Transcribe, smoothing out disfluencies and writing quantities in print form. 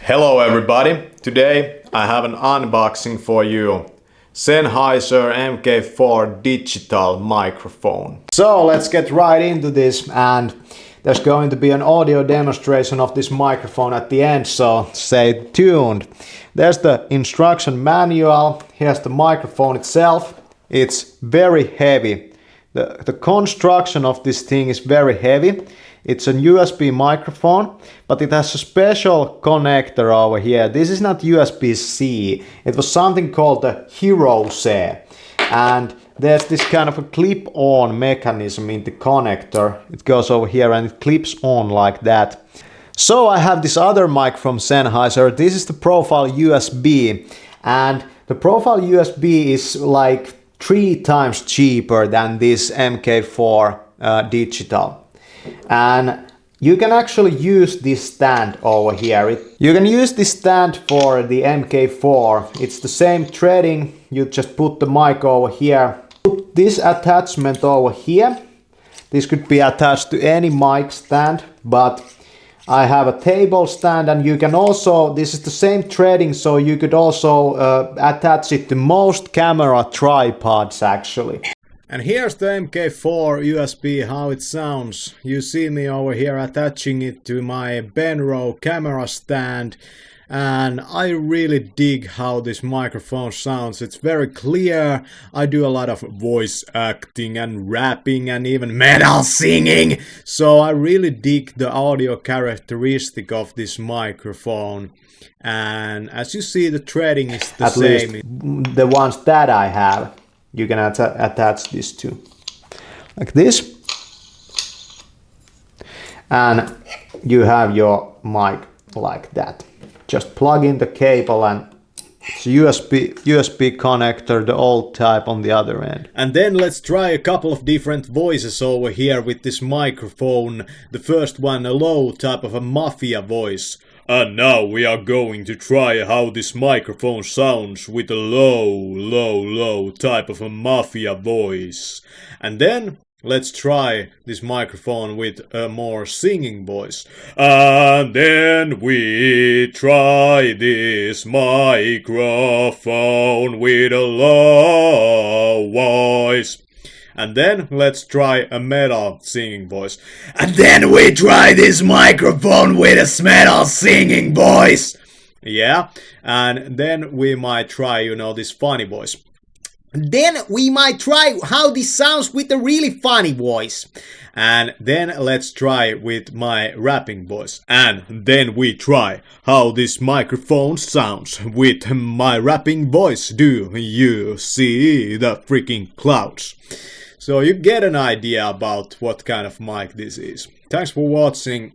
Hello everybody, today I have an unboxing for you. Sennheiser MK4 DIGITAL microphone. So let's get right into this, and there's going to be an audio demonstration of this microphone at the end, so stay tuned. There's the instruction manual, here's the microphone itself. It's very heavy. The construction of this thing is very heavy. It's a USB microphone, but it has a special connector over here. This is not USB-C. It was something called the Hero-C. And there's this kind of a clip-on mechanism in the connector. It goes over here and it clips on like that. So I have this other mic from Sennheiser. This is the Profile USB. And the Profile USB is like 3 times cheaper than this MK4 Digital. And you can actually use this stand over here. You can use this stand for the MK4. It's the same threading. You just put the mic over here. Put this attachment over here. This could be attached to any mic stand, but I have a table stand, and you can also, this is the same threading, so you could also attach it to most camera tripods actually. And here's the MK4 USB, how it sounds. You see me over here attaching it to my Benro camera stand, and I really dig how this microphone sounds. It's very clear. I do a lot of voice acting and rapping and even metal singing, so I really dig the audio characteristic of this microphone. And as you see, the threading is the same. At least the ones that I have. You can attach this to like this, and you have your mic like that. Just plug in the cable and it's USB connector, the old type on the other end. And then let's try a couple of different voices over here with this microphone. The first one, a low type of a mafia voice. And now we are going to try how this microphone sounds with a low type of a mafia voice. And then let's try this microphone with a more singing voice. And then we try this microphone with a low voice. And then let's try a metal singing voice. And then we try this microphone with a metal singing voice. Yeah, and then we might try, you know, this funny voice. Then we might try how this sounds with a really funny voice. And then let's try with my rapping voice. And then we try how this microphone sounds with my rapping voice. Do you see the freaking clouds? So you get an idea about what kind of mic this is. Thanks for watching.